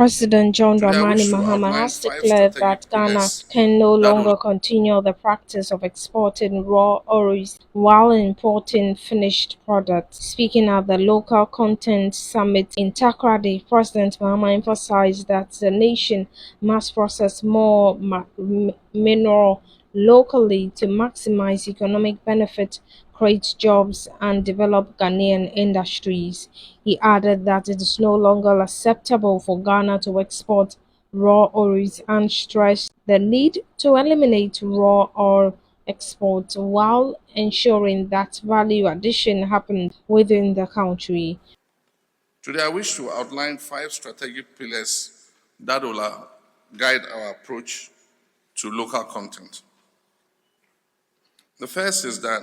President John Today, I Dramani wish to Mahama outline has 5 declared strategic that Ghana pillars can no that will longer continue the practice of exporting raw oils while importing finished products. Speaking at the Local Content Summit in Takoradi, President Mahama emphasized that the nation must process more mineral locally to maximize economic benefit, create jobs, and develop Ghanaian industries. He added that it is no longer acceptable for Ghana to export raw oils and stressed the need to eliminate raw oil exports while ensuring that value addition happens within the country. Today, I wish to outline 5 strategic pillars that will guide our approach to local content. The first is that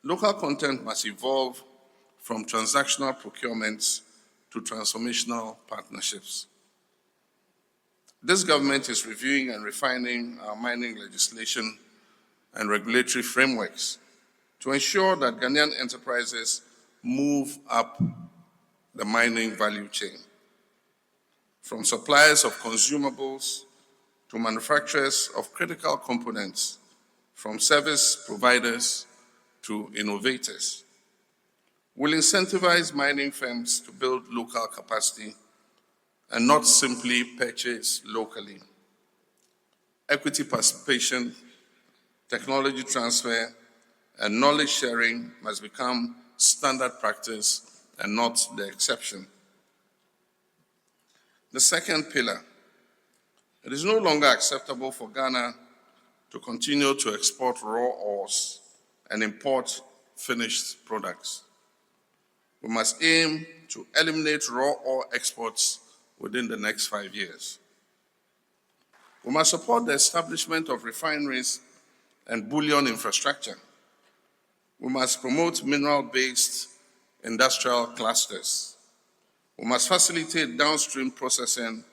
local content must evolve from transactional procurements to transformational partnerships. This government is reviewing and refining our mining legislation and regulatory frameworks to ensure that Ghanaian enterprises move up the mining value chain, from suppliers of consumables to manufacturers of critical components, from service providers to innovators. We'll incentivize mining firms to build local capacity and not simply purchase locally. Equity participation, technology transfer, and knowledge sharing must become standard practice and not the exception. The second pillar, it is no longer acceptable for Ghana to continue to export raw ores and import finished products. We must aim to eliminate raw ore exports within the next 5 years. We must support the establishment of refineries and bullion infrastructure. We must promote mineral-based industrial clusters. We must facilitate downstream processing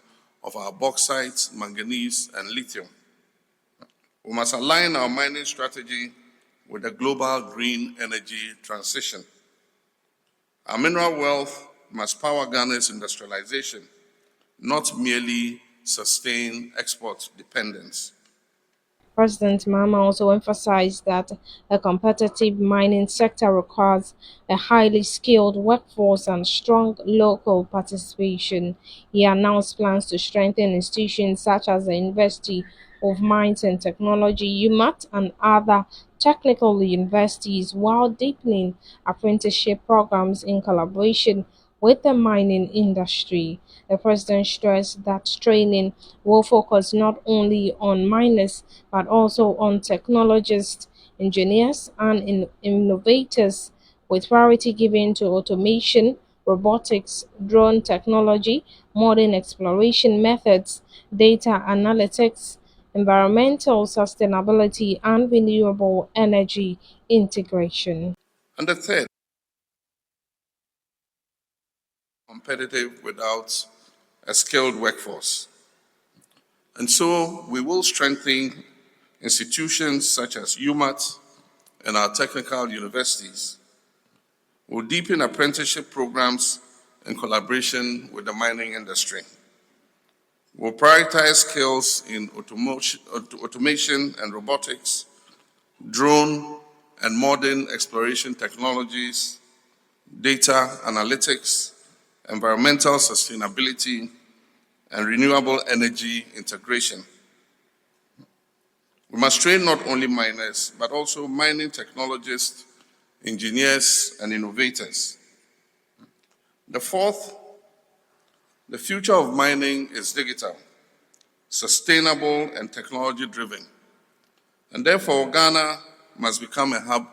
of our bauxite, manganese, and lithium. We must align our mining strategy with the global green energy transition. Our mineral wealth must power Ghana's industrialization, not merely sustain export dependence. President Mahama also emphasized that a competitive mining sector requires a highly skilled workforce and strong local participation. He announced plans to strengthen institutions such as the University of Mines and Technology, UMAT, and other technical universities while deepening apprenticeship programs in collaboration with the mining industry. The president stressed that training will focus not only on miners but also on technologists, engineers, and innovators, with priority given to automation, robotics, drone technology, modern exploration methods, data analytics, environmental sustainability, and renewable energy integration. And the third, competitive without a skilled workforce. And so we will strengthen institutions such as UMAT and our technical universities. We'll deepen apprenticeship programs in collaboration with the mining industry. We'll prioritize skills in automation and robotics, drone and modern exploration technologies, data analytics, environmental sustainability, and renewable energy integration. We must train not only miners, but also mining technologists, engineers, and innovators. The fourth, the future of mining is digital, sustainable, and technology-driven. And therefore, Ghana must become a hub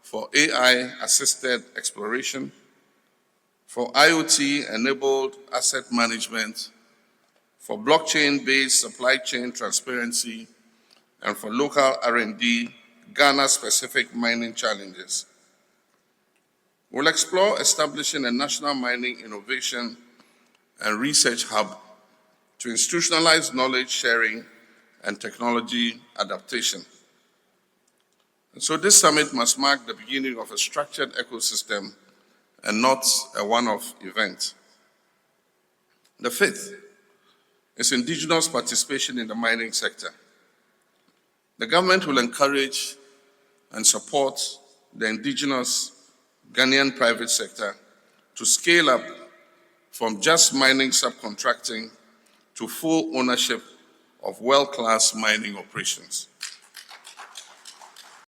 for AI-assisted exploration, for IoT-enabled asset management, for blockchain-based supply chain transparency, and for local R&D, Ghana-specific mining challenges. We'll explore establishing a national mining innovation and research hub to institutionalize knowledge sharing and technology adaptation. And so this summit must mark the beginning of a structured ecosystem and not a one-off event. The fifth is indigenous participation in the mining sector. The government will encourage and support the indigenous Ghanaian private sector to scale up from just mining subcontracting to full ownership of world-class mining operations.